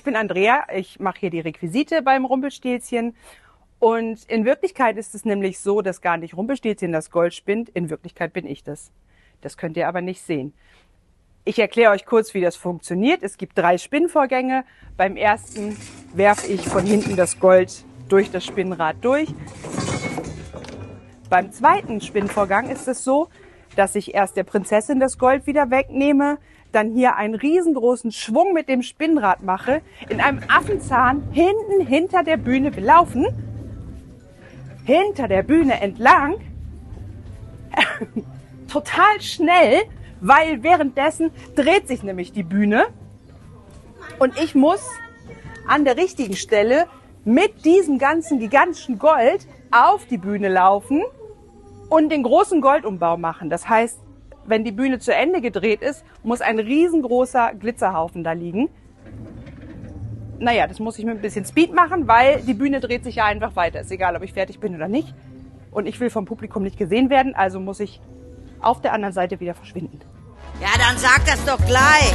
Ich bin Andrea, ich mache hier die Requisite beim Rumpelstilzchen. Und in Wirklichkeit ist es nämlich so, dass gar nicht Rumpelstilzchen das Gold spinnt. In Wirklichkeit bin ich das. Das könnt ihr aber nicht sehen. Ich erkläre euch kurz, wie das funktioniert. Es gibt 3 Spinnvorgänge. Beim ersten werfe ich von hinten das Gold durch das Spinnrad durch. Beim zweiten Spinnvorgang ist es so, dass ich erst der Prinzessin das Gold wieder wegnehme, dann hier einen riesengroßen Schwung mit dem Spinnrad mache, in einem Affenzahn hinten hinter der Bühne belaufen, hinter der Bühne entlang, total schnell, weil währenddessen dreht sich nämlich die Bühne und ich muss an der richtigen Stelle mit diesem ganzen gigantischen Gold auf die Bühne laufen und den großen Goldumbau machen. Das heißt, wenn die Bühne zu Ende gedreht ist, muss ein riesengroßer Glitzerhaufen da liegen. Naja, das muss ich mit ein bisschen Speed machen, weil die Bühne dreht sich ja einfach weiter. Ist egal, ob ich fertig bin oder nicht. Und ich will vom Publikum nicht gesehen werden, also muss ich auf der anderen Seite wieder verschwinden. Ja, dann sag das doch gleich.